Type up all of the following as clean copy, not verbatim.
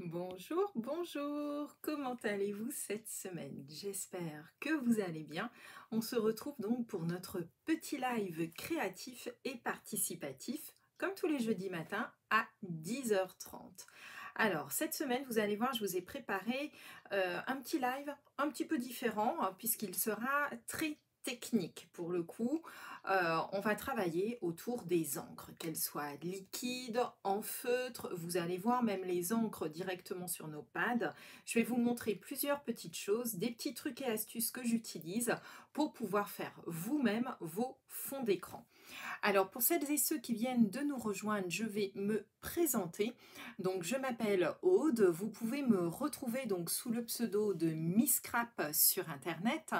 Bonjour, bonjour, comment allez-vous cette semaine? J'espère que vous allez bien. On se retrouve donc pour notre petit live créatif et participatif, comme tous les jeudis matins à 10h30. Alors, cette semaine, vous allez voir, je vous ai préparé un petit live un petit peu différent, hein, puisqu'il sera très technique pour le coup. On va travailler autour des encres, qu'elles soient liquides, en feutre. Vous allez voir même les encres directement sur nos pads. Je vais vous montrer plusieurs petites choses, des petits trucs et astuces que j'utilise pour pouvoir faire vous-même vos fonds d'écran. Alors pour celles et ceux qui viennent de nous rejoindre, je vais me présenter. Donc je m'appelle Aude, vous pouvez me retrouver donc sous le pseudo de Miss Scrap sur internet.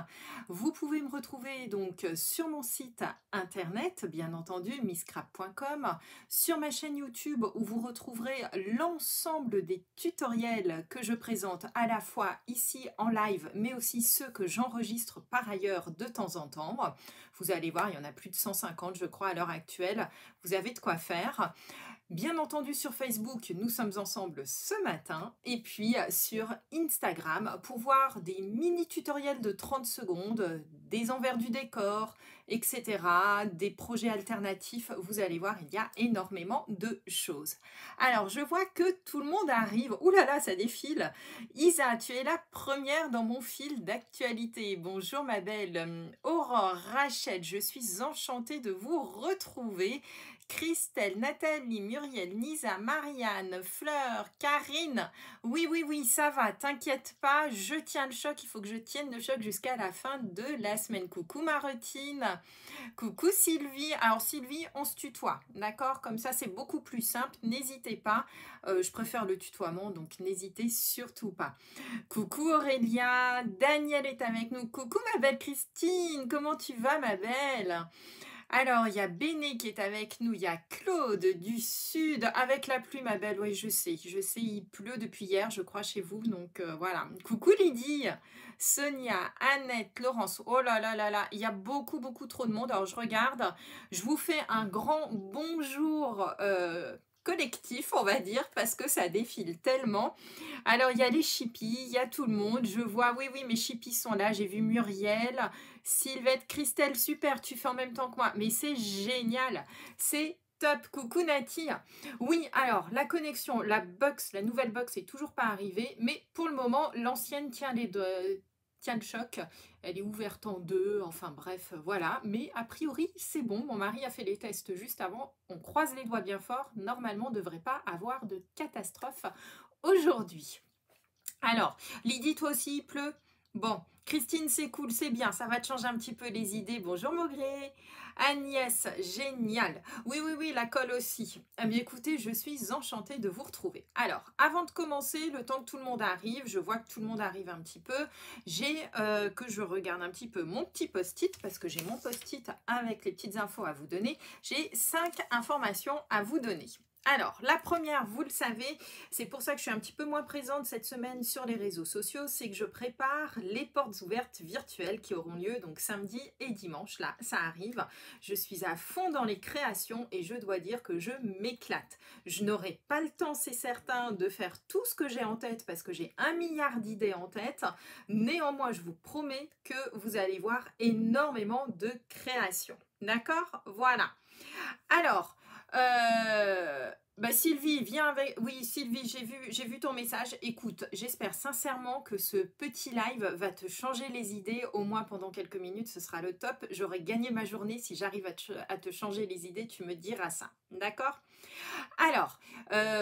Vous pouvez me retrouver donc sur mon site internet, bien entendu, missscrap.com, sur ma chaîne YouTube où vous retrouverez l'ensemble des tutoriels que je présente à la fois ici en live, mais aussi ceux que j'enregistre par ailleurs de temps en temps. Vous allez voir, il y en a plus de 150, je crois, à l'heure actuelle. Vous avez de quoi faire. Bien entendu, sur Facebook, nous sommes ensemble ce matin. Et puis sur Instagram, pour voir des mini tutoriels de 30 secondes, des envers du décor, etc. Des projets alternatifs. Vous allez voir, il y a énormément de choses. Alors, je vois que tout le monde arrive. Ouh là là, ça défile. Isa, tu es la première dans mon fil d'actualité. Bonjour ma belle. Aurore, Rachel, je suis enchantée de vous retrouver. Christelle, Nathalie, Muriel, Nisa, Marianne, Fleur, Karine. Oui, oui, oui, ça va, t'inquiète pas, je tiens le choc. Il faut que je tienne le choc jusqu'à la fin de la semaine. Coucou Marotine. Coucou Sylvie. Alors Sylvie, on se tutoie, d'accord? Comme ça, c'est beaucoup plus simple. N'hésitez pas. Je préfère le tutoiement, donc n'hésitez surtout pas. Coucou Aurélia. Daniel est avec nous. Coucou ma belle Christine. Comment tu vas ma belle? Alors, il y a Béné qui est avec nous, il y a Claude du Sud, avec la pluie, ma belle. Oui, je sais, il pleut depuis hier, je crois, chez vous. Donc, voilà. Coucou Lydie, Sonia, Annette, Laurence. Oh là là là là, il y a beaucoup, beaucoup trop de monde. Alors, je regarde, je vous fais un grand bonjour collectif, on va dire, parce que ça défile tellement. Alors, il y a les chippies, il y a tout le monde. Je vois, oui, oui, mes chippies sont là. J'ai vu Muriel, Sylvette, Christelle, super, tu fais en même temps que moi. Mais c'est génial, c'est top. Coucou Nati. Oui, alors, la connexion, la nouvelle box est toujours pas arrivée. Mais pour le moment, l'ancienne tient tient le choc. Elle est ouverte en deux, enfin bref, voilà. Mais a priori, c'est bon. Mon mari a fait les tests juste avant. On croise les doigts bien fort. Normalement, on ne devrait pas avoir de catastrophe aujourd'hui. Alors, Lydie, toi aussi, il pleut? Bon, Christine, c'est cool, c'est bien, ça va te changer un petit peu les idées. Bonjour Maugré. Agnès, génial. Oui, oui, oui, la colle aussi. Eh bien, écoutez, je suis enchantée de vous retrouver. Alors, avant de commencer, le temps que tout le monde arrive, je vois que tout le monde arrive un petit peu, que je regarde un petit peu mon petit post-it, parce que j'ai mon post-it avec les petites infos à vous donner. J'ai 5 informations à vous donner. Alors, la première, vous le savez, c'est pour ça que je suis un petit peu moins présente cette semaine sur les réseaux sociaux, c'est que je prépare les portes ouvertes virtuelles qui auront lieu donc samedi et dimanche. Là, ça arrive. Je suis à fond dans les créations et je dois dire que je m'éclate. Je n'aurai pas le temps, c'est certain, de faire tout ce que j'ai en tête parce que j'ai 1 milliard d'idées en tête. Néanmoins, je vous promets que vous allez voir énormément de créations. D'accord? Voilà. Alors, Sylvie, viens avec... Oui, Sylvie, j'ai vu ton message. Écoute, j'espère sincèrement que ce petit live va te changer les idées. Au moins pendant quelques minutes, ce sera le top. J'aurai gagné ma journée si j'arrive à te changer les idées. Tu me diras ça. D'accord? Alors,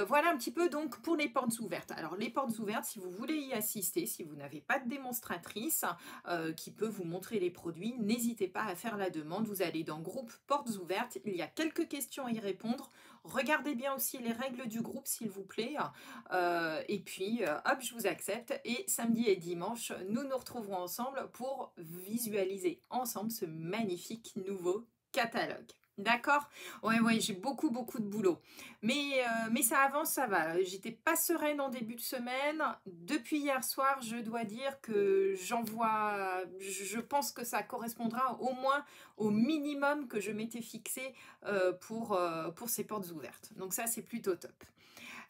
voilà un petit peu donc pour les portes ouvertes. Alors, les portes ouvertes, si vous voulez y assister, si vous n'avez pas de démonstratrice qui peut vous montrer les produits, n'hésitez pas à faire la demande. Vous allez dans groupe portes ouvertes. Il y a quelques questions à y répondre. Regardez bien aussi les règles du groupe, s'il vous plaît. Et puis, hop, je vous accepte. Et samedi et dimanche, nous nous retrouverons ensemble pour visualiser ensemble ce magnifique nouveau catalogue. D'accord? Ouais, j'ai beaucoup de boulot. Mais ça avance, ça va. J'étais pas sereine en début de semaine. Depuis hier soir, je dois dire que je pense que ça correspondra au moins au minimum que je m'étais fixé pour ces portes ouvertes. Donc ça, c'est plutôt top.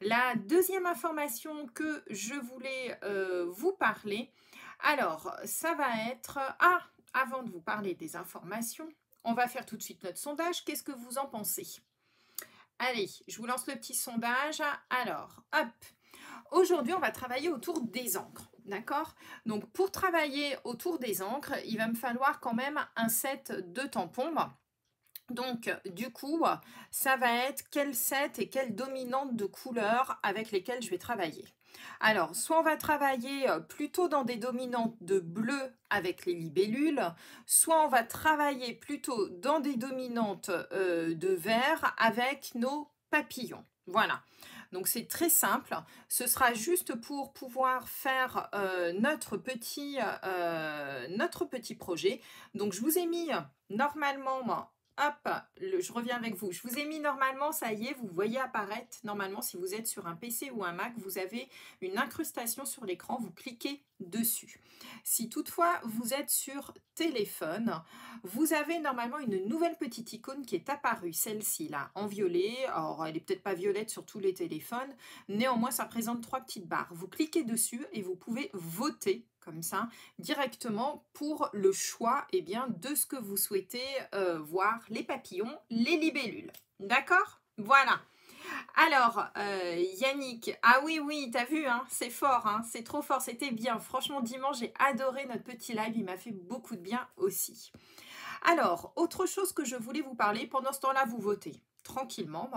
La deuxième information que je voulais vous parler, alors ça va être... Ah, avant de vous parler des informations, on va faire tout de suite notre sondage. Qu'est-ce que vous en pensez? Allez, je vous lance le petit sondage. Alors, hop, aujourd'hui, on va travailler autour des encres. D'accord? Donc, pour travailler autour des encres, il va me falloir quand même un set de tampons. Donc, du coup, ça va être quel set et quelle dominante de couleurs avec lesquelles je vais travailler. Alors, soit on va travailler plutôt dans des dominantes de bleu avec les libellules, soit on va travailler plutôt dans des dominantes de vert avec nos papillons. Voilà. Donc, c'est très simple. Ce sera juste pour pouvoir faire notre petit projet. Donc, je vous ai mis normalement... Hop, je reviens avec vous. Je vous ai mis normalement, ça y est, vous voyez apparaître, normalement, si vous êtes sur un PC ou un Mac, vous avez une incrustation sur l'écran, vous cliquez dessus. Si toutefois, vous êtes sur téléphone, vous avez normalement une nouvelle petite icône qui est apparue, celle-ci, là, en violet. Alors, elle n'est peut-être pas violette sur tous les téléphones, néanmoins, ça présente 3 petites barres. Vous cliquez dessus et vous pouvez voter comme ça, directement pour le choix bien, de ce que vous souhaitez voir, les papillons, les libellules. D'accord? Voilà. Alors, Yannick, ah oui, t'as vu, hein, c'est fort, hein, c'est trop fort, c'était bien. Franchement, dimanche, j'ai adoré notre petit live, il m'a fait beaucoup de bien aussi. Alors, autre chose que je voulais vous parler, pendant ce temps-là, vous votez tranquillement.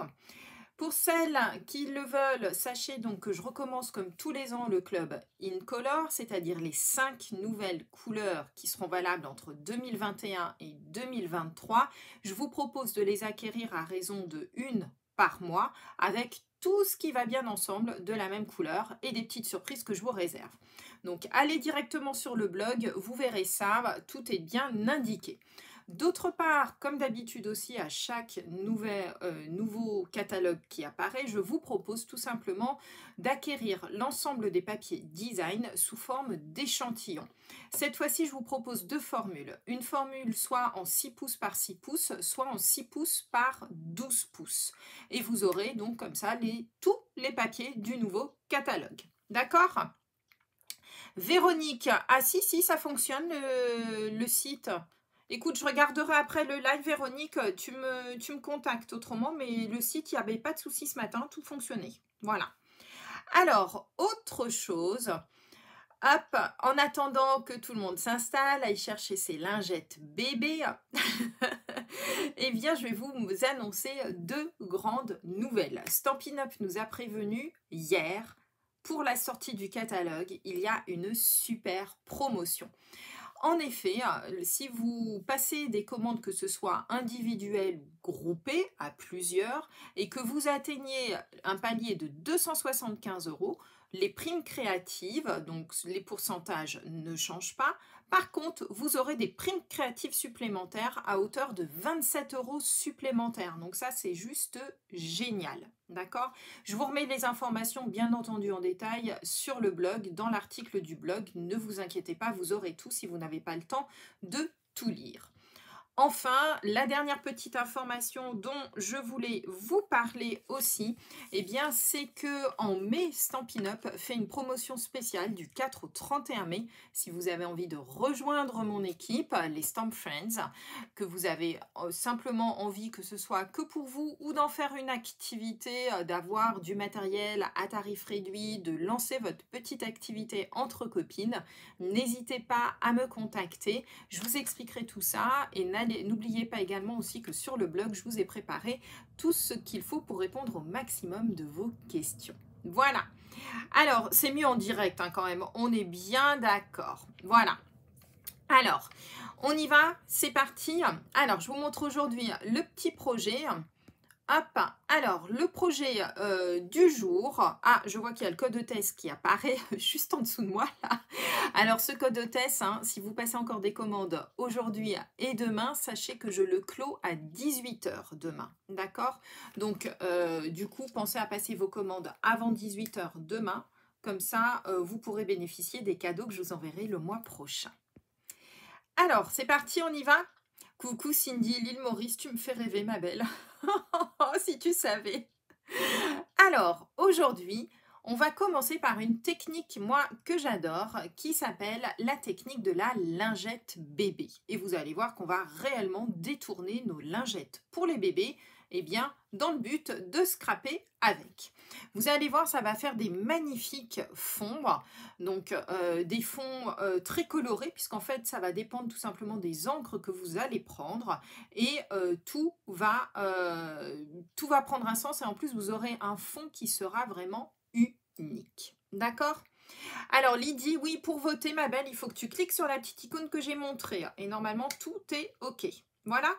Pour celles qui le veulent, sachez donc que je recommence comme tous les ans le club InColor, c'est-à-dire les 5 nouvelles couleurs qui seront valables entre 2021 et 2023. Je vous propose de les acquérir à raison de 1 par mois avec tout ce qui va bien ensemble de la même couleur et des petites surprises que je vous réserve. Donc allez directement sur le blog, vous verrez ça, tout est bien indiqué. D'autre part, comme d'habitude aussi, à chaque nouveau catalogue qui apparaît, je vous propose tout simplement d'acquérir l'ensemble des papiers design sous forme d'échantillons. Cette fois-ci, je vous propose 2 formules. Une formule soit en 6 pouces par 6 pouces, soit en 6 pouces par 12 pouces. Et vous aurez donc comme ça tous les papiers du nouveau catalogue. D'accord ? Véronique, ah si, ça fonctionne le site. Écoute, je regarderai après le live, Véronique, tu me contactes autrement, mais le site, il n'y avait pas de souci ce matin, tout fonctionnait. Voilà. Alors, autre chose, hop, en attendant que tout le monde s'installe, aille chercher ses lingettes bébés, eh bien, je vais vous annoncer 2 grandes nouvelles. Stampin' Up nous a prévenu hier, pour la sortie du catalogue, il y a une super promotion. En effet, si vous passez des commandes, que ce soit individuelles ou groupées à plusieurs, et que vous atteignez un palier de 275 €, les primes créatives, donc les pourcentages ne changent pas. Par contre, vous aurez des primes créatives supplémentaires à hauteur de 27 € supplémentaires. Donc ça, c'est juste génial. D'accord? Je vous remets les informations, bien entendu, en détail sur le blog, dans l'article du blog. Ne vous inquiétez pas, vous aurez tout si vous n'avez pas le temps de tout lire. Enfin, la dernière petite information dont je voulais vous parler aussi, c'est que en mai, Stampin' Up fait une promotion spéciale du 4 au 31 mai. Si vous avez envie de rejoindre mon équipe, les Stamp Friends, que vous avez simplement envie que ce soit que pour vous ou d'en faire une activité, d'avoir du matériel à tarif réduit, de lancer votre petite activité entre copines, n'hésitez pas à me contacter. Je vous expliquerai tout ça et n'oubliez pas également aussi que sur le blog, je vous ai préparé tout ce qu'il faut pour répondre au maximum de vos questions. Voilà. Alors, c'est mieux en direct quand même, on est bien d'accord. Voilà. Alors, on y va, c'est parti. Alors, je vous montre aujourd'hui le petit projet. Hop, alors le projet du jour, je vois qu'il y a le code de test qui apparaît juste en dessous de moi là. Alors ce code de test, si vous passez encore des commandes aujourd'hui et demain, sachez que je le clôt à 18 h demain, d'accord? Donc du coup, pensez à passer vos commandes avant 18 h demain, comme ça vous pourrez bénéficier des cadeaux que je vous enverrai le mois prochain. Alors, c'est parti, on y va? Coucou Cindy, l'île Maurice, tu me fais rêver ma belle. Si tu savais. Alors, aujourd'hui, on va commencer par une technique, moi, que j'adore, qui s'appelle la technique de la lingette bébé. Et vous allez voir qu'on va réellement détourner nos lingettes pour les bébés, eh bien, dans le but de scraper avec. Vous allez voir, ça va faire des magnifiques fonds, donc des fonds très colorés, puisqu'en fait, ça va dépendre tout simplement des encres que vous allez prendre, et tout va prendre un sens, et en plus, vous aurez un fond qui sera vraiment unique. D'accord? Alors Lydie, oui, pour voter ma belle, il faut que tu cliques sur la petite icône que j'ai montrée. Et normalement, tout est OK. Voilà.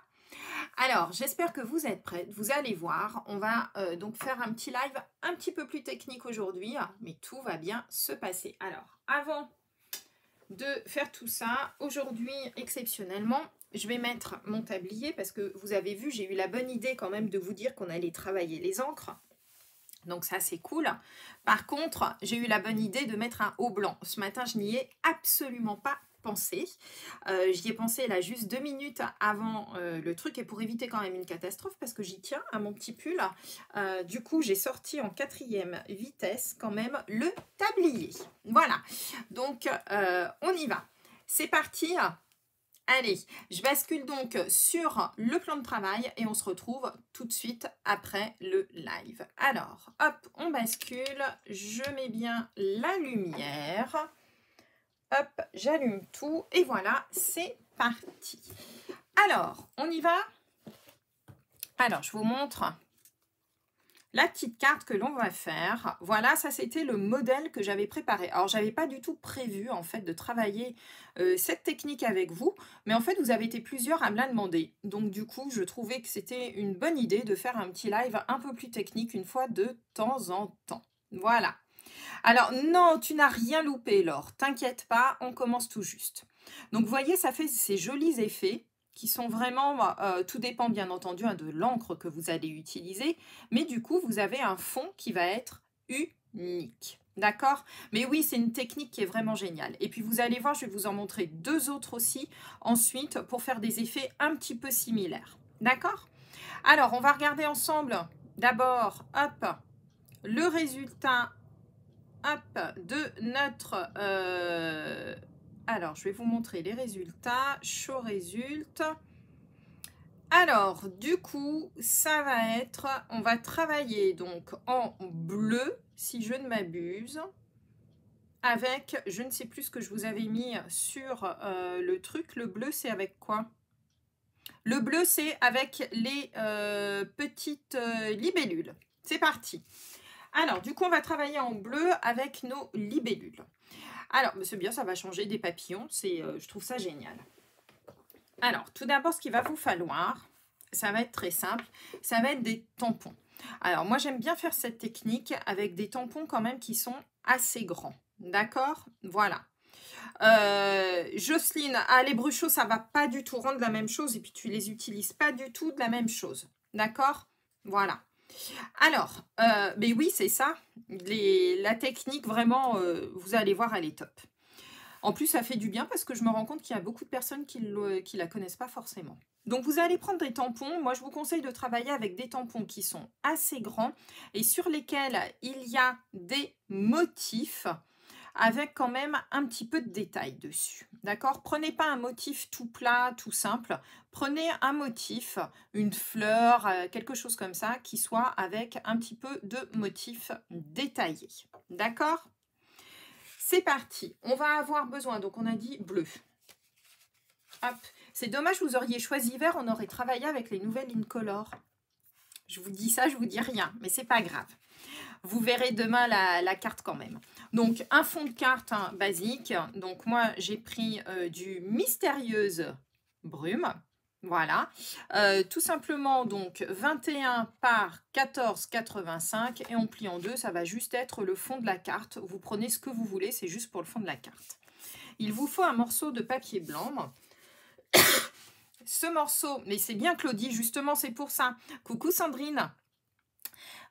Alors, j'espère que vous êtes prêtes. Vous allez voir, on va donc faire un petit live un petit peu plus technique aujourd'hui. Mais tout va bien se passer. Alors, avant de faire tout ça, aujourd'hui, exceptionnellement, je vais mettre mon tablier parce que vous avez vu, j'ai eu la bonne idée quand même de vous dire qu'on allait travailler les encres. Donc ça, c'est cool. Par contre, j'ai eu la bonne idée de mettre un haut blanc. Ce matin, je n'y ai absolument pas pensé. J'y ai pensé là juste 2 minutes avant le truc et pour éviter quand même une catastrophe parce que j'y tiens à mon petit pull. Du coup, j'ai sorti en 4e vitesse quand même le tablier. Voilà. Donc, on y va. C'est parti. Allez, je bascule donc sur le plan de travail et on se retrouve tout de suite après le live. Alors, hop, on bascule, je mets bien la lumière, hop, j'allume tout et voilà, c'est parti. Alors, on y va. Alors, je vous montre la petite carte que l'on va faire. Voilà, ça c'était le modèle que j'avais préparé. Alors, j'avais pas du tout prévu en fait de travailler cette technique avec vous, mais en fait, vous avez été plusieurs à me la demander. Donc, du coup, je trouvais que c'était une bonne idée de faire un petit live un peu plus technique une fois de temps en temps. Voilà. Alors, non, tu n'as rien loupé, Laure. T'inquiète pas, on commence tout juste. Donc, vous voyez, ça fait ces jolis effets qui sont vraiment, tout dépend bien entendu de l'encre que vous allez utiliser, mais du coup, vous avez un fond qui va être unique. D'accord? Mais oui, c'est une technique qui est vraiment géniale. Et puis, vous allez voir, je vais vous en montrer 2 autres aussi ensuite pour faire des effets un petit peu similaires. D'accord? Alors, on va regarder ensemble d'abord, hop, le résultat, hop, de notre... alors, je vais vous montrer les résultats. Show résultat. Alors, du coup, ça va être... On va travailler donc en bleu, si je ne m'abuse, avec... Je ne sais plus ce que je vous avais mis sur le truc. Le bleu, c'est avec quoi? Le bleu, c'est avec les petites libellules. C'est parti. Alors, du coup, on va travailler en bleu avec nos libellules. Alors, c'est bien, ça va changer des papillons. Je trouve ça génial. Alors, tout d'abord, ce qu'il va vous falloir, ça va être très simple, ça va être des tampons. Alors, moi, j'aime bien faire cette technique avec des tampons quand même qui sont assez grands. D'accord? Voilà. Jocelyne, les bruchots, ça va pas du tout rendre la même chose et puis tu les utilises pas du tout de la même chose. D'accord? Voilà. Alors, mais oui, c'est ça. La technique, vraiment, vous allez voir, elle est top. En plus, ça fait du bien parce que je me rends compte qu'il y a beaucoup de personnes qui la connaissent pas forcément. Donc, vous allez prendre des tampons. Moi, je vous conseille de travailler avec des tampons qui sont assez grands et sur lesquels il y a des motifs avec quand même un petit peu de détail dessus. D'accord? Prenez pas un motif tout plat, tout simple. Prenez un motif, une fleur, quelque chose comme ça, qui soit avec un petit peu de motif détaillé. D'accord? C'est parti. On va avoir besoin, donc on a dit bleu. Hop. C'est dommage, vous auriez choisi vert, on aurait travaillé avec les nouvelles Incolor. Je vous dis ça, je vous dis rien, mais c'est pas grave. Vous verrez demain la carte quand même. Donc, un fond de carte basique. Donc, moi, j'ai pris du Mystérieuse Brume. Voilà. Tout simplement, donc, 21 par 14,85. Et on plie en deux. Ça va juste être le fond de la carte. Vous prenez ce que vous voulez. C'est juste pour le fond de la carte. Il vous faut un morceau de papier blanc. Ce morceau, mais c'est bien Claudie, justement, c'est pour ça. Coucou Sandrine.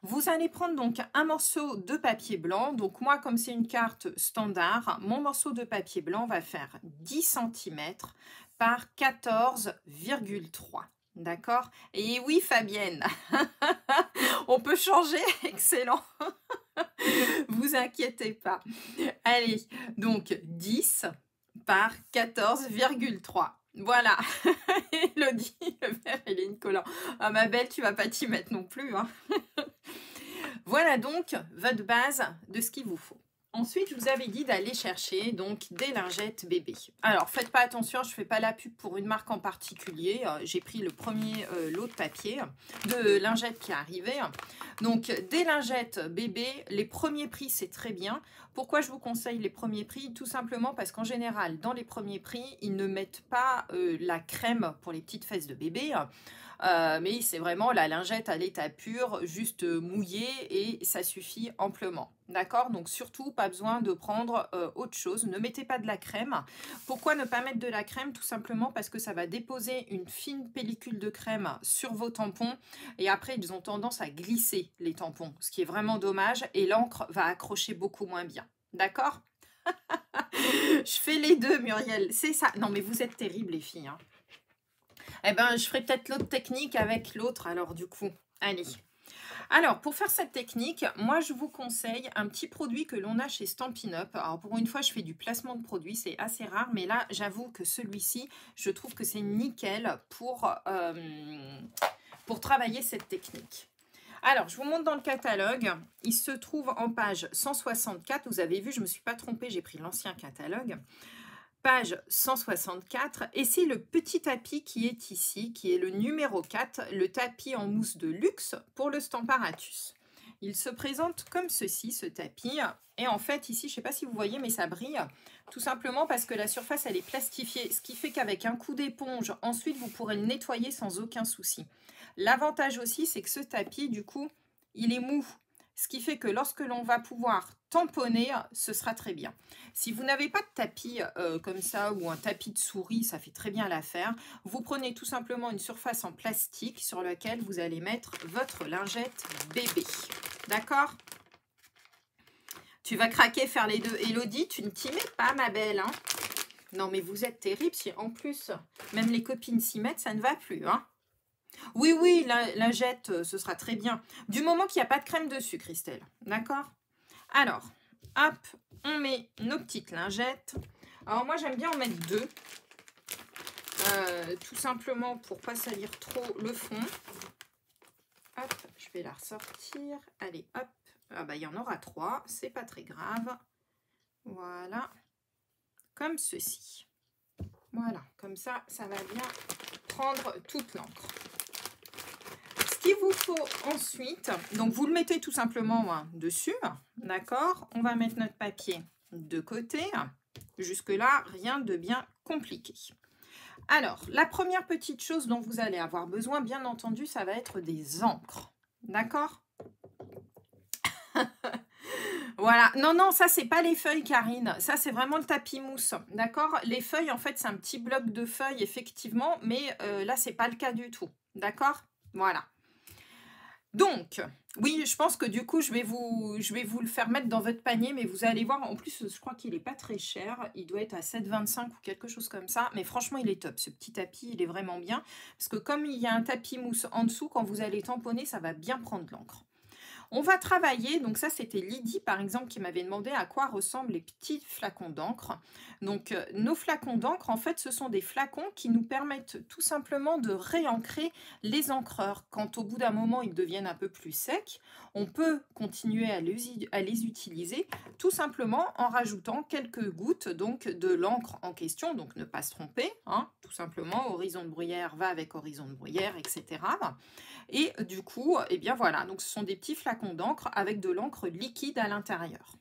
Vous allez prendre donc un morceau de papier blanc. Donc moi, comme c'est une carte standard, mon morceau de papier blanc va faire 10 cm par 14,3. D'accord? Et oui, Fabienne, on peut changer, excellent. Vous inquiétez pas. Allez, donc 10 par 14,3. Voilà. Elodie, le vert, il est une collant. Ah, ma belle, tu vas pas t'y mettre non plus, hein. Voilà donc votre base de ce qu'il vous faut. Ensuite, je vous avais dit d'aller chercher donc des lingettes bébés. Alors, faites pas attention, je ne fais pas la pub pour une marque en particulier. J'ai pris le premier lot de papier, de lingettes qui est arrivé. Donc, des lingettes bébés, les premiers prix, c'est très bien. Pourquoi je vous conseille les premiers prix? Tout simplement parce qu'en général, dans les premiers prix, ils ne mettent pas la crème pour les petites fesses de bébé. Mais c'est vraiment la lingette à l'état pur, juste mouillée et ça suffit amplement. D'accord? Donc surtout, pas besoin de prendre autre chose. Ne mettez pas de la crème. Pourquoi ne pas mettre de la crème? Tout simplement parce que ça va déposer une fine pellicule de crème sur vos tampons et après, ils ont tendance à glisser les tampons, ce qui est vraiment dommage et l'encre va accrocher beaucoup moins bien. D'accord? Je fais les deux, Muriel. C'est ça. Non, mais vous êtes terribles, les filles, hein. Eh ben, je ferai peut-être l'autre technique avec l'autre, alors du coup. Allez. Alors, pour faire cette technique, moi, je vous conseille un petit produit que l'on a chez Stampin' Up. Alors, pour une fois, je fais du placement de produit, c'est assez rare, mais là, j'avoue que celui-ci, je trouve que c'est nickel pour travailler cette technique. Alors, je vous montre dans le catalogue. Il se trouve en page 164. Vous avez vu, je ne me suis pas trompée, j'ai pris l'ancien catalogue. Page 164, et c'est le petit tapis qui est ici, qui est le numéro 4, le tapis en mousse de luxe pour le Stamparatus. Il se présente comme ceci, ce tapis, et en fait ici, je ne sais pas si vous voyez, mais ça brille, tout simplement parce que la surface elle est plastifiée, ce qui fait qu'avec un coup d'éponge, ensuite vous pourrez le nettoyer sans aucun souci. L'avantage aussi, c'est que ce tapis, du coup, il est mou. Ce qui fait que lorsque l'on va pouvoir tamponner, ce sera très bien. Si vous n'avez pas de tapis comme ça ou un tapis de souris, ça fait très bien l'affaire. Vous prenez tout simplement une surface en plastique sur laquelle vous allez mettre votre lingette bébé. D'accord? Tu vas craquer, faire les deux. Elodie, tu ne t'y mets pas, ma belle, hein? Non, mais vous êtes terrible. Si en plus, même les copines s'y mettent, ça ne va plus, hein? Oui, oui, lingette, ce sera très bien. Du moment qu'il n'y a pas de crème dessus, Christelle. D'accord? Alors, hop, on met nos petites lingettes. Alors, moi, j'aime bien en mettre deux. Tout simplement pour pas salir trop le fond. Hop, je vais la ressortir. Allez, hop. Ah bah, il y en aura 3. C'est pas très grave. Voilà. Comme ceci. Voilà. Comme ça, ça va bien prendre toute l'encre. Il vous faut ensuite, donc vous le mettez tout simplement dessus, d'accord? On va mettre notre papier de côté. Jusque-là, rien de bien compliqué. Alors, la première petite chose dont vous allez avoir besoin, bien entendu, ça va être des encres, d'accord? Voilà, non, non, ça, c'est pas les feuilles, Karine. Ça, c'est vraiment le tapis mousse, d'accord? Les feuilles, en fait, c'est un petit bloc de feuilles, effectivement, mais là, c'est pas le cas du tout, d'accord? Voilà. Donc, oui, je pense que du coup, je vais vous le faire mettre dans votre panier, mais vous allez voir, en plus, je crois qu'il n'est pas très cher. Il doit être à 7,25 ou quelque chose comme ça. Mais franchement, il est top. Ce petit tapis, il est vraiment bien. Parce que comme il y a un tapis mousse en dessous, quand vous allez tamponner, ça va bien prendre l'encre. On va travailler, donc ça c'était Lydie par exemple qui m'avait demandé à quoi ressemblent les petits flacons d'encre. Donc nos flacons d'encre en fait ce sont des flacons qui nous permettent tout simplement de réancrer les encreurs. Quand au bout d'un moment ils deviennent un peu plus secs, on peut continuer à les utiliser tout simplement en rajoutant quelques gouttes donc de l'encre en question, donc ne pas se tromper, hein, tout simplement horizon de bruyère va avec horizon de bruyère, etc. Et du coup, eh bien voilà, donc ce sont des petits flacons d'encre avec de l'encre liquide à l'intérieur.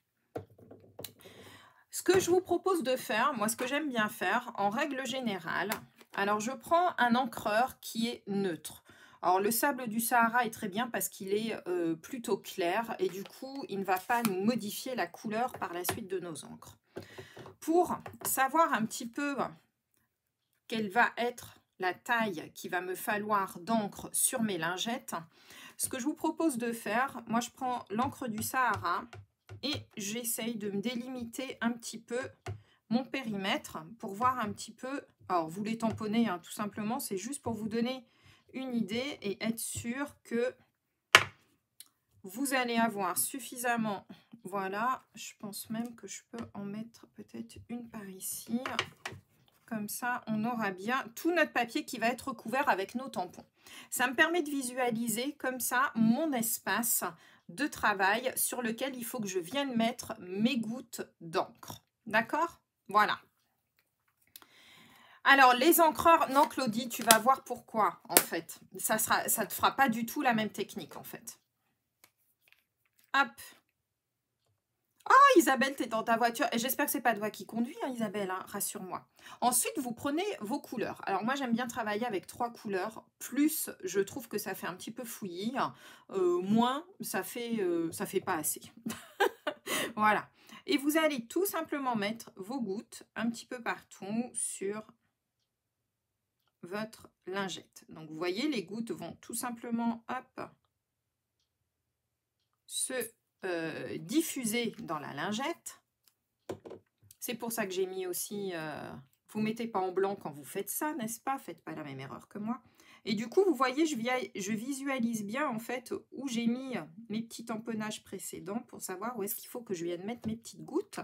Ce que je vous propose de faire, moi ce que j'aime bien faire, en règle générale, alors je prends un encreur qui est neutre. Alors le sable du Sahara est très bien parce qu'il est plutôt clair et du coup il ne va pas nous modifier la couleur par la suite de nos encres. Pour savoir un petit peu quelle va être la taille qu'il va me falloir d'encre sur mes lingettes, ce que je vous propose de faire, moi je prends l'encre du Sahara et j'essaye de me délimiter un petit peu mon périmètre pour voir un petit peu, alors vous les tamponnez hein, tout simplement, c'est juste pour vous donner une idée et être sûr que vous allez avoir suffisamment. Voilà, je pense même que je peux en mettre peut-être une par ici. Comme ça, on aura bien tout notre papier qui va être recouvert avec nos tampons. Ça me permet de visualiser comme ça mon espace de travail sur lequel il faut que je vienne mettre mes gouttes d'encre. D'accord? Voilà. Alors, les encreurs, non Claudie, tu vas voir pourquoi en fait. Ça ne te fera pas du tout la même technique en fait. Hop. Oh Isabelle, tu es dans ta voiture. Et j'espère que c'est pas toi qui conduis, hein, Isabelle, hein, rassure-moi. Ensuite, vous prenez vos couleurs. Alors moi, j'aime bien travailler avec 3 couleurs. Plus, je trouve que ça fait un petit peu fouillis. Moins, ça fait pas assez. Voilà. Et vous allez tout simplement mettre vos gouttes un petit peu partout sur votre lingette. Donc, vous voyez, les gouttes vont tout simplement, hop, se diffuser dans la lingette. C'est pour ça que j'ai mis aussi... vous ne mettez pas en blanc quand vous faites ça, n'est-ce pas? Faites pas la même erreur que moi. Et du coup, vous voyez, je visualise bien en fait où j'ai mis mes petits tamponnages précédents pour savoir où est-ce qu'il faut que je vienne mettre mes petites gouttes.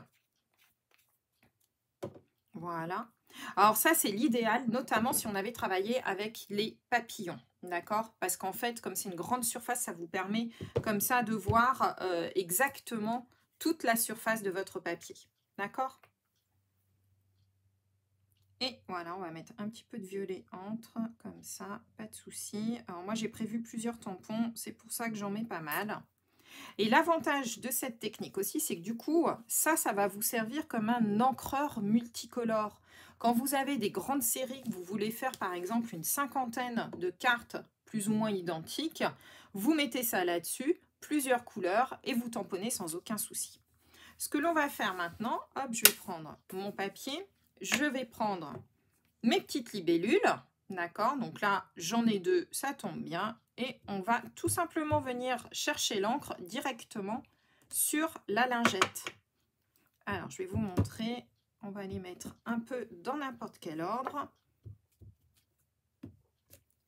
Voilà. Alors ça, c'est l'idéal, notamment si on avait travaillé avec les papillons. D'accord? Parce qu'en fait, comme c'est une grande surface, ça vous permet comme ça de voir exactement toute la surface de votre papier. D'accord? Et voilà, on va mettre un petit peu de violet entre, comme ça, pas de souci. Alors moi, j'ai prévu plusieurs tampons, c'est pour ça que j'en mets pas mal. Et l'avantage de cette technique aussi, c'est que du coup, ça va vous servir comme un encreur multicolore. Quand vous avez des grandes séries, que vous voulez faire par exemple une 50aine de cartes plus ou moins identiques, vous mettez ça là-dessus, plusieurs couleurs, et vous tamponnez sans aucun souci. Ce que l'on va faire maintenant, hop, je vais prendre mon papier, je vais prendre mes petites libellules, d'accord? Donc là, j'en ai 2, ça tombe bien. Et on va tout simplement venir chercher l'encre directement sur la lingette. Alors, je vais vous montrer. On va les mettre un peu dans n'importe quel ordre.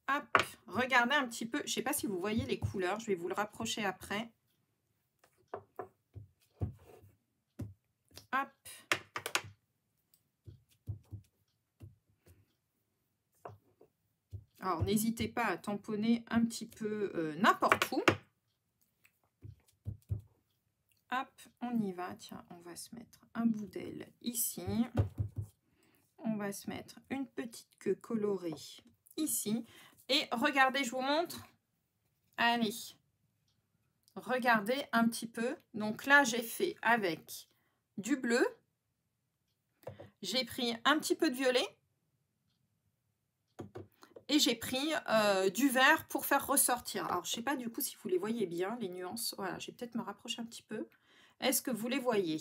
Hop, regardez un petit peu. Je ne sais pas si vous voyez les couleurs. Je vais vous le rapprocher après. Hop. Alors, n'hésitez pas à tamponner un petit peu n'importe où. Hop, on y va. Tiens, on va se mettre un bout d'aile ici. On va se mettre une petite queue colorée ici. Et regardez, je vous montre. Allez, regardez un petit peu. Donc là, j'ai fait avec du bleu. J'ai pris un petit peu de violet. Et j'ai pris du vert pour faire ressortir. Alors, je ne sais pas du coup si vous les voyez bien, les nuances. Voilà, je vais peut-être me rapprocher un petit peu. Est-ce que vous les voyez?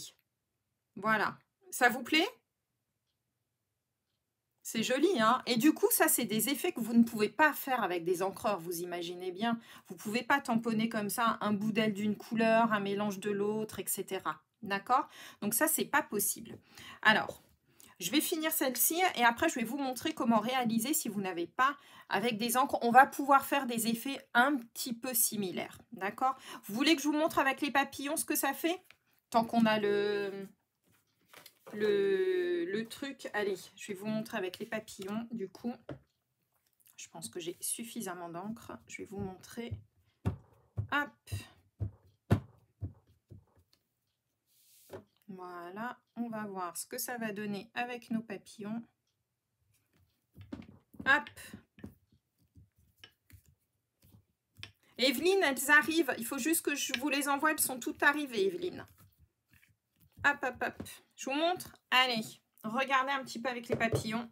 Voilà. Ça vous plaît? C'est joli, hein? Et du coup, ça, c'est des effets que vous ne pouvez pas faire avec des encreurs, vous imaginez bien. Vous ne pouvez pas tamponner comme ça un bout d'aile d'une couleur, un mélange de l'autre, etc. D'accord? Donc ça, c'est pas possible. Alors, je vais finir celle-ci et après, je vais vous montrer comment réaliser si vous n'avez pas avec des encres. On va pouvoir faire des effets un petit peu similaires. D'accord? Vous voulez que je vous montre avec les papillons ce que ça fait? Tant qu'on a le truc. Allez, je vais vous montrer avec les papillons. Du coup, je pense que j'ai suffisamment d'encre. Je vais vous montrer. Hop. Voilà, on va voir ce que ça va donner avec nos papillons. Hop. Evelyne, elles arrivent. Il faut juste que je vous les envoie. Elles sont toutes arrivées, Evelyne. Hop, hop, hop. Je vous montre. Allez, regardez un petit peu avec les papillons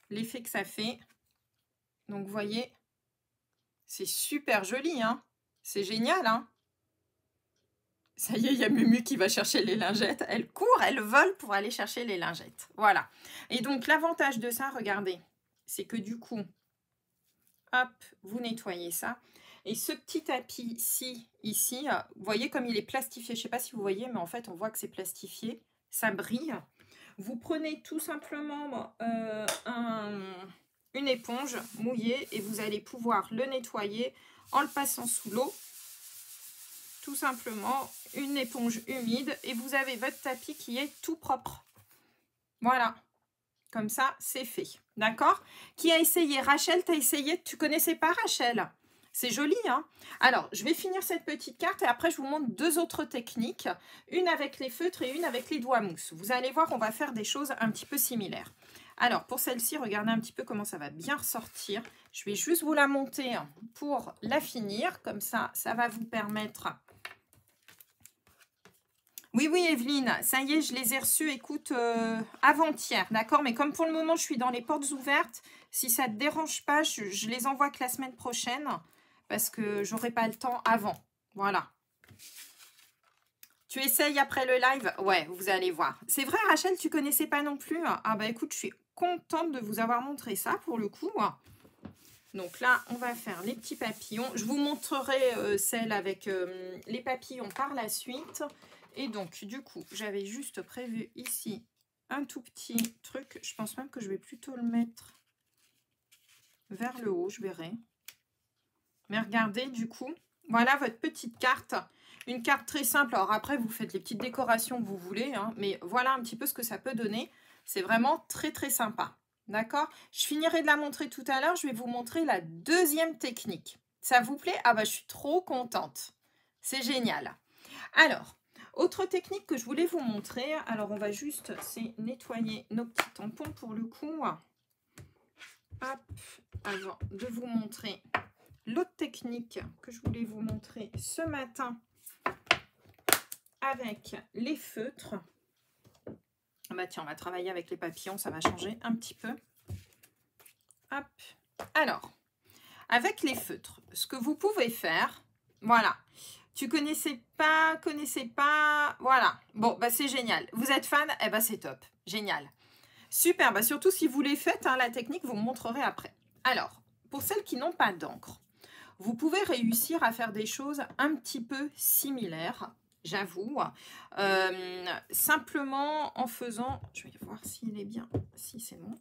l'effet que ça fait. Donc, vous voyez, c'est super joli, hein? C'est génial, hein? Ça y est, il y a Mumu qui va chercher les lingettes. Elle court, elle vole pour aller chercher les lingettes. Voilà. Et donc, l'avantage de ça, regardez, c'est que du coup, hop, vous nettoyez ça. Et ce petit tapis-ci, ici, vous voyez comme il est plastifié. Je ne sais pas si vous voyez, mais en fait, on voit que c'est plastifié. Ça brille. Vous prenez tout simplement une éponge mouillée et vous allez pouvoir le nettoyer en le passant sous l'eau. Tout simplement, une éponge humide et vous avez votre tapis qui est tout propre. Voilà, comme ça, c'est fait. D'accord? Qui a essayé? Rachel, tu as essayé? Tu connaissais pas Rachel? C'est joli, hein? Alors, je vais finir cette petite carte et après, je vous montre deux autres techniques. Une avec les feutres et une avec les doigts mousse. Vous allez voir, on va faire des choses un petit peu similaires. Alors, pour celle-ci, regardez un petit peu comment ça va bien ressortir. Je vais juste vous la monter pour la finir. Comme ça, ça va vous permettre... Oui, oui, Evelyne, ça y est, je les ai reçus, écoute, avant-hier, d'accord? Mais comme pour le moment, je suis dans les portes ouvertes, si ça ne te dérange pas, je les envoie que la semaine prochaine, parce que j'aurai pas le temps avant. Voilà. Tu essayes après le live? Ouais, vous allez voir. C'est vrai, Rachel, tu connaissais pas non plus? Ah bah écoute, je suis contente de vous avoir montré ça, pour le coup. Donc là, on va faire les petits papillons. Je vous montrerai celle avec les papillons par la suite. Et donc, du coup, j'avais juste prévu ici un tout petit truc. Je pense même que je vais plutôt le mettre vers le haut, je verrai. Mais regardez, du coup, voilà votre petite carte. Une carte très simple. Alors après, vous faites les petites décorations que vous voulez. Hein, mais voilà un petit peu ce que ça peut donner. C'est vraiment très, très sympa. D'accord? Je finirai de la montrer tout à l'heure. Je vais vous montrer la deuxième technique. Ça vous plaît? Ah bah, je suis trop contente. C'est génial. Alors... autre technique que je voulais vous montrer, alors on va juste nettoyer nos petits tampons pour le coup. Hop, avant de vous montrer l'autre technique que je voulais vous montrer ce matin avec les feutres. Ah bah tiens, on va travailler avec les papillons, ça va changer un petit peu. Hop, alors, avec les feutres, ce que vous pouvez faire, voilà. Tu connaissais pas, voilà. Bon, bah c'est génial. Vous êtes fan? Eh bah c'est top. Génial. Super, bah surtout si vous les faites, hein, la technique, vous me montrerez après. Alors, pour celles qui n'ont pas d'encre, vous pouvez réussir à faire des choses un petit peu similaires, j'avoue. Simplement en faisant... je vais voir s'il est bien, si c'est bon.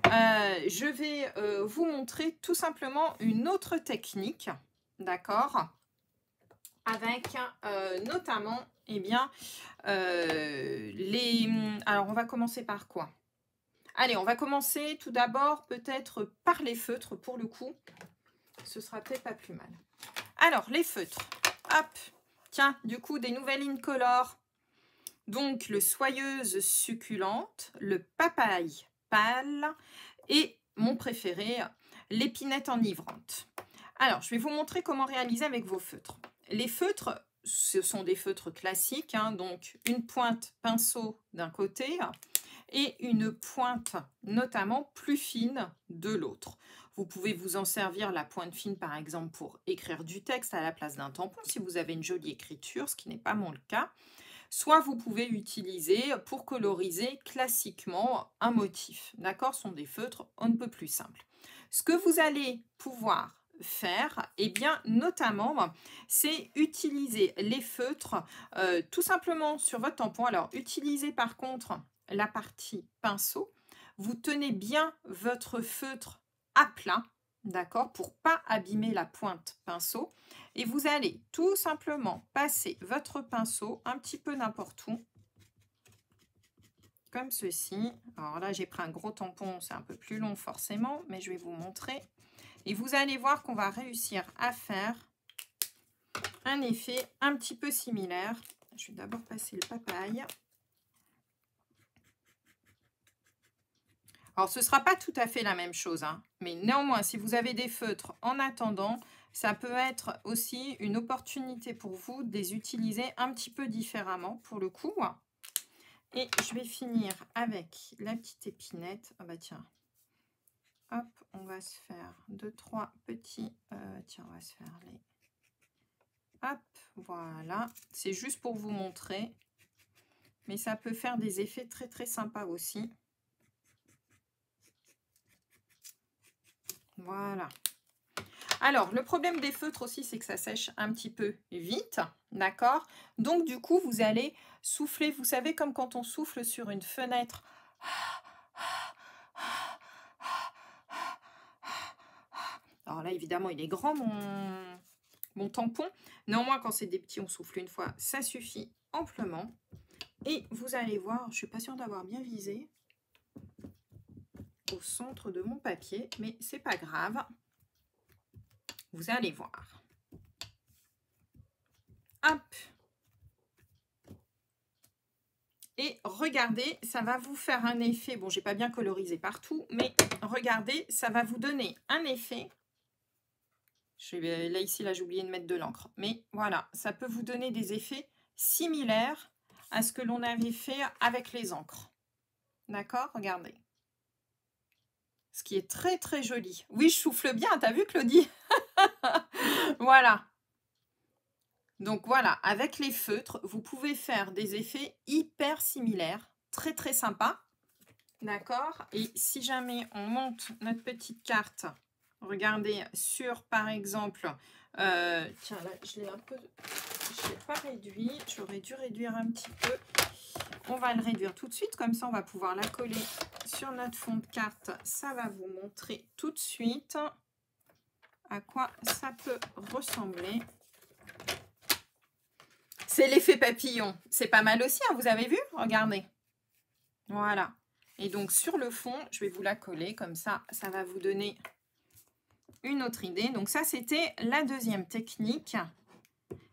Je vais vous montrer tout simplement une autre technique, d'accord ? Avec notamment, eh bien, alors, on va commencer par quoi? Allez, on va commencer tout d'abord peut-être par les feutres, pour le coup. Ce sera peut-être pas plus mal. Alors, les feutres. Hop. Tiens, du coup, des nouvelles Incolor. Donc, le soyeuse succulente, le papaye pâle et mon préféré, l'épinette enivrante. Alors, je vais vous montrer comment réaliser avec vos feutres. Les feutres, ce sont des feutres classiques, hein, donc une pointe pinceau d'un côté et une pointe notamment plus fine de l'autre. Vous pouvez vous en servir la pointe fine par exemple pour écrire du texte à la place d'un tampon si vous avez une jolie écriture, ce qui n'est pas mon cas. Soit vous pouvez utiliser pour coloriser classiquement un motif. D'accord? Ce sont des feutres on ne peut plus simples. Ce que vous allez pouvoir faire, eh bien, notamment, c'est utiliser les feutres tout simplement sur votre tampon. Alors, utilisez par contre la partie pinceau. Vous tenez bien votre feutre à plat, d'accord, pour pas abîmer la pointe pinceau. Et vous allez tout simplement passer votre pinceau un petit peu n'importe où, comme ceci. Alors là, j'ai pris un gros tampon, c'est un peu plus long forcément, mais je vais vous montrer. Et vous allez voir qu'on va réussir à faire un effet un petit peu similaire. Je vais d'abord passer le papaye. Alors, ce ne sera pas tout à fait la même chose, hein, mais néanmoins, si vous avez des feutres en attendant, ça peut être aussi une opportunité pour vous de les utiliser un petit peu différemment pour le coup. Et je vais finir avec la petite épinette. Ah bah tiens. Hop, on va se faire 2-3 petits... tiens, on va se faire les... Hop, voilà. C'est juste pour vous montrer. Mais ça peut faire des effets très très sympas aussi. Voilà. Alors, le problème des feutres aussi, c'est que ça sèche un petit peu vite. D'accord? Donc, du coup, vous allez souffler. Vous savez, comme quand on souffle sur une fenêtre. Alors là, évidemment, il est grand, mon tampon. Néanmoins, quand c'est des petits, on souffle une fois. Ça suffit amplement. Et vous allez voir, je ne suis pas sûre d'avoir bien visé au centre de mon papier, mais c'est pas grave. Vous allez voir. Hop. Et regardez, ça va vous faire un effet. Bon, j'ai pas bien colorisé partout, mais regardez, ça va vous donner un effet. Là, ici, là, j'ai oublié de mettre de l'encre. Mais voilà, ça peut vous donner des effets similaires à ce que l'on avait fait avec les encres. D'accord? Regardez. Ce qui est très, très joli. Oui, je souffle bien, t'as vu, Claudie? Voilà. Donc voilà, avec les feutres, vous pouvez faire des effets hyper similaires. Très, très sympa. D'accord? Et si jamais on monte notre petite carte, regardez, sur, par exemple... tiens, là, je l'ai un peu... Je l'ai pas réduit. J'aurais dû réduire un petit peu. On va le réduire tout de suite. Comme ça, on va pouvoir la coller sur notre fond de carte. Ça va vous montrer tout de suite à quoi ça peut ressembler. C'est l'effet papillon. C'est pas mal aussi, hein, vous avez vu? Regardez. Voilà. Et donc, sur le fond, je vais vous la coller. Comme ça, ça va vous donner une autre idée. Donc, ça, c'était la deuxième technique.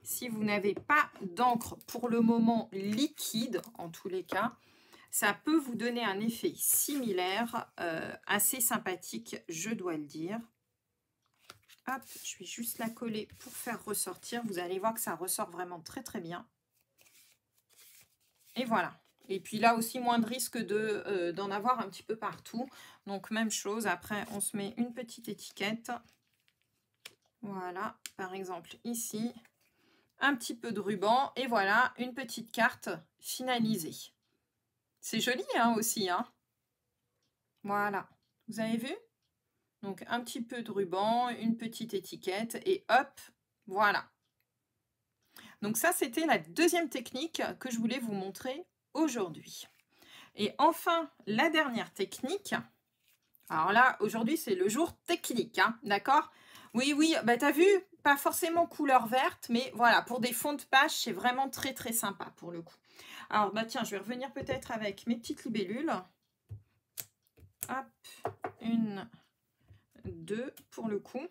Si vous n'avez pas d'encre pour le moment liquide, en tous les cas, ça peut vous donner un effet similaire, assez sympathique, je dois le dire. Hop, je vais juste la coller pour faire ressortir. Vous allez voir que ça ressort vraiment très très bien. Et voilà. Et puis là aussi, moins de risque d'en avoir un petit peu partout. Donc même chose, après on se met une petite étiquette. Voilà, par exemple ici, un petit peu de ruban. Et voilà, une petite carte finalisée. C'est joli hein, aussi. Hein. Voilà, vous avez vu? Donc, un petit peu de ruban, une petite étiquette et hop, voilà. Donc, ça, c'était la deuxième technique que je voulais vous montrer aujourd'hui. Et enfin, la dernière technique. Alors là, aujourd'hui, c'est le jour technique, hein, d'accord? Oui, oui, bah, t'as vu, pas forcément couleur verte, mais voilà, pour des fonds de page, c'est vraiment très, très sympa pour le coup. Alors, bah tiens, je vais revenir peut-être avec mes petites libellules. Hop, une... 2 pour le coup.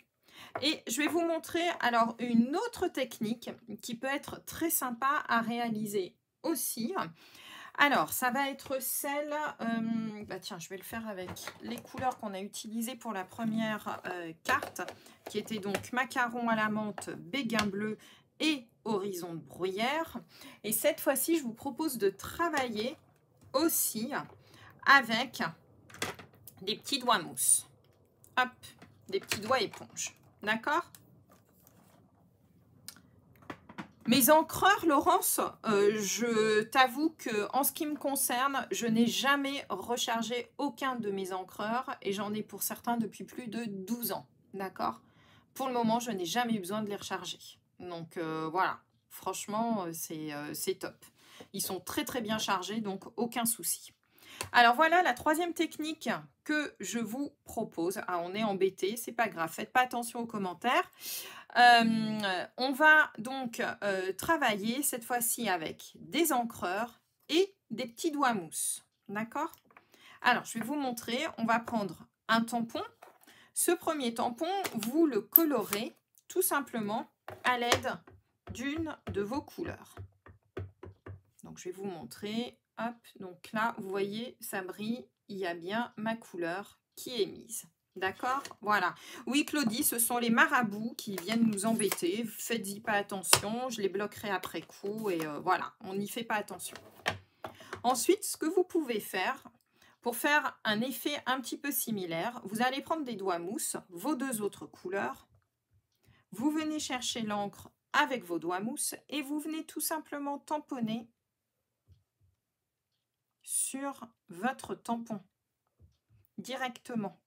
Et je vais vous montrer alors une autre technique qui peut être très sympa à réaliser aussi. Alors, ça va être celle... bah tiens, je vais le faire avec les couleurs qu'on a utilisées pour la première carte, qui était donc macaron à la menthe, béguin bleu et horizon de bruyère. Et cette fois-ci, je vous propose de travailler aussi avec des petits doigts mousse. Hop, des petits doigts éponges. D'accord? Mes encreurs, Laurence, je t'avoue que en ce qui me concerne, je n'ai jamais rechargé aucun de mes encreurs et j'en ai pour certains depuis plus de 12 ans. D'accord? Pour le moment, je n'ai jamais eu besoin de les recharger. Donc voilà, franchement, c'est top. Ils sont très très bien chargés, donc aucun souci. Alors voilà la troisième technique que je vous propose. Ah, on est embêté, c'est pas grave, faites pas attention aux commentaires. On va donc travailler cette fois-ci avec des encreurs et des petits doigts mousse. D'accord? Alors, je vais vous montrer. On va prendre un tampon. Ce premier tampon, vous le colorez tout simplement à l'aide d'une de vos couleurs. Donc, je vais vous montrer. Hop, donc là, vous voyez, ça brille. Il y a bien ma couleur qui est mise. D'accord? Voilà. Oui, Claudie, ce sont les marabouts qui viennent nous embêter. Faites-y pas attention. Je les bloquerai après coup. Et voilà, on n'y fait pas attention. Ensuite, ce que vous pouvez faire, pour faire un effet un petit peu similaire, vous allez prendre des doigts mousse, vos deux autres couleurs. Vous venez chercher l'encre avec vos doigts mousse et vous venez tout simplement tamponner sur votre tampon directement.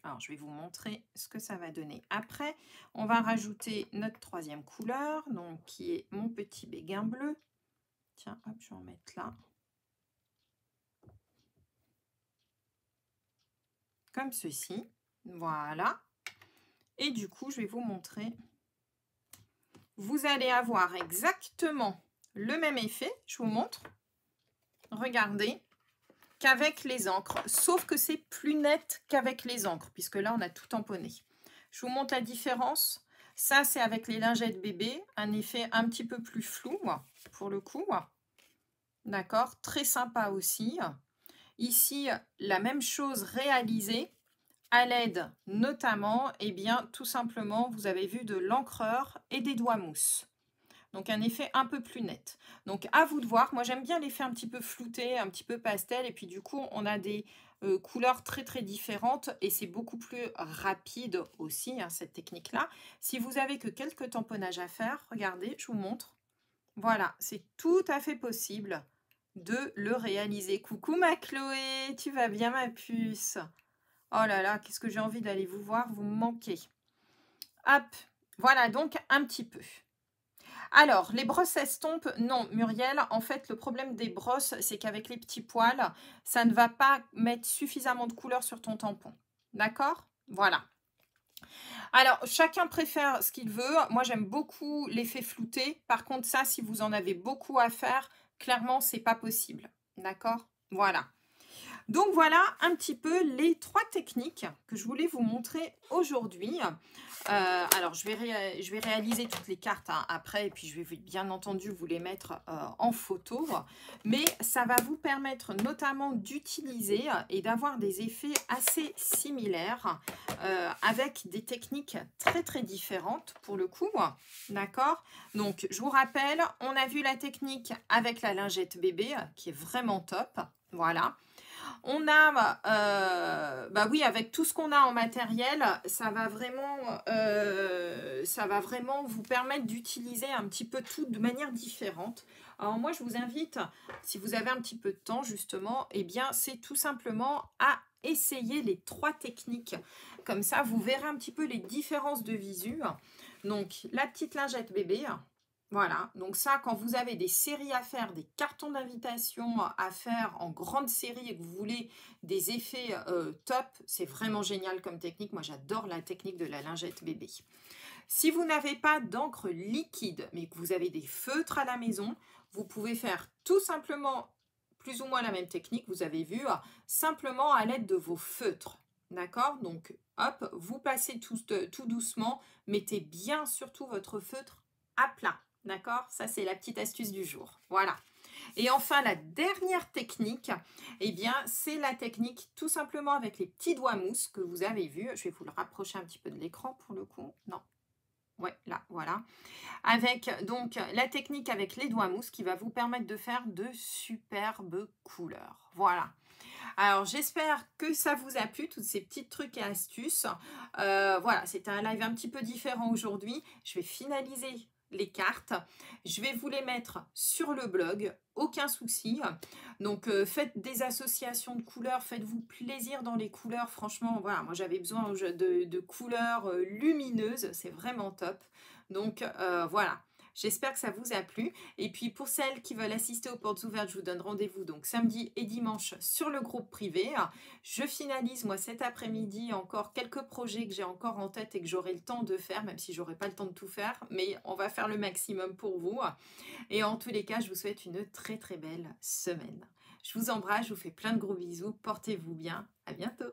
Alors, je vais vous montrer ce que ça va donner. Après, on va rajouter notre troisième couleur, donc qui est mon petit béguin bleu. Tiens, hop, je vais en mettre là. Comme ceci. Voilà. Et du coup, je vais vous montrer. Vous allez avoir exactement le même effet. Je vous montre. Regardez. Qu'avec les encres. Sauf que c'est plus net qu'avec les encres. Puisque là, on a tout tamponné. Je vous montre la différence. Ça, c'est avec les lingettes bébé. Un effet un petit peu plus flou, pour le coup. D'accord? Très sympa aussi. Ici, la même chose réalisée à l'aide notamment, eh bien, tout simplement, vous avez vu de l'encreur et des doigts mousse. Donc, un effet un peu plus net. Donc, à vous de voir. Moi, j'aime bien l'effet un petit peu flouté, un petit peu pastel. Et puis, du coup, on a des couleurs très, très différentes. Et c'est beaucoup plus rapide aussi, hein, cette technique-là. Si vous avez que quelques tamponnages à faire, regardez, je vous montre. Voilà, c'est tout à fait possible de le réaliser. Coucou ma Chloé, tu vas bien ma puce? Oh là là, qu'est-ce que j'ai envie d'aller vous voir, vous me manquez. Hop, voilà donc un petit peu. Alors, les brosses estompes, non Muriel, en fait le problème des brosses, c'est qu'avec les petits poils, ça ne va pas mettre suffisamment de couleur sur ton tampon. D'accord? Voilà. Alors, chacun préfère ce qu'il veut. Moi, j'aime beaucoup l'effet flouté. Par contre, ça, si vous en avez beaucoup à faire, clairement, c'est pas possible. D'accord? Voilà. Donc, voilà un petit peu les 3 techniques que je voulais vous montrer aujourd'hui. Alors, je vais réaliser toutes les cartes hein, après et puis je vais bien entendu vous les mettre en photo. Mais ça va vous permettre notamment d'utiliser et d'avoir des effets assez similaires avec des techniques très très différentes pour le coup. D'accord? Donc, je vous rappelle, on a vu la technique avec la lingette bébé qui est vraiment top. Voilà. On a, bah oui, avec tout ce qu'on a en matériel, ça va vraiment vous permettre d'utiliser un petit peu tout de manière différente. Alors moi, je vous invite, si vous avez un petit peu de temps justement, eh bien, c'est tout simplement à essayer les 3 techniques. Comme ça, vous verrez un petit peu les différences de visu. Donc, la petite lingette bébé. Voilà, donc ça, quand vous avez des séries à faire, des cartons d'invitation à faire en grande série et que vous voulez des effets top, c'est vraiment génial comme technique. Moi, j'adore la technique de la lingette bébé. Si vous n'avez pas d'encre liquide, mais que vous avez des feutres à la maison, vous pouvez faire tout simplement plus ou moins la même technique, vous avez vu, simplement à l'aide de vos feutres. D'accord? Donc, hop, vous passez tout doucement, mettez bien surtout votre feutre à plat. D'accord? Ça, c'est la petite astuce du jour. Voilà. Et enfin, la dernière technique, eh bien, c'est la technique tout simplement avec les petits doigts mousse que vous avez vu. Je vais vous le rapprocher un petit peu de l'écran pour le coup. Non. Ouais, là, voilà. Avec donc la technique avec les doigts mousse qui va vous permettre de faire de superbes couleurs. Voilà. Alors, j'espère que ça vous a plu, tous ces petits trucs et astuces. Voilà, c'était un live un petit peu différent aujourd'hui. Je vais finaliser les cartes. Je vais vous les mettre sur le blog, aucun souci. Donc, faites des associations de couleurs, faites-vous plaisir dans les couleurs. Franchement, voilà, moi j'avais besoin de couleurs lumineuses, c'est vraiment top. Donc, voilà. J'espère que ça vous a plu. Et puis pour celles qui veulent assister aux portes ouvertes, je vous donne rendez-vous donc samedi et dimanche sur le groupe privé. Je finalise moi cet après-midi encore quelques projets que j'ai encore en tête et que j'aurai le temps de faire, même si j'aurai pas le temps de tout faire, mais on va faire le maximum pour vous. Et en tous les cas, je vous souhaite une très très belle semaine. Je vous embrasse, je vous fais plein de gros bisous, portez-vous bien, à bientôt.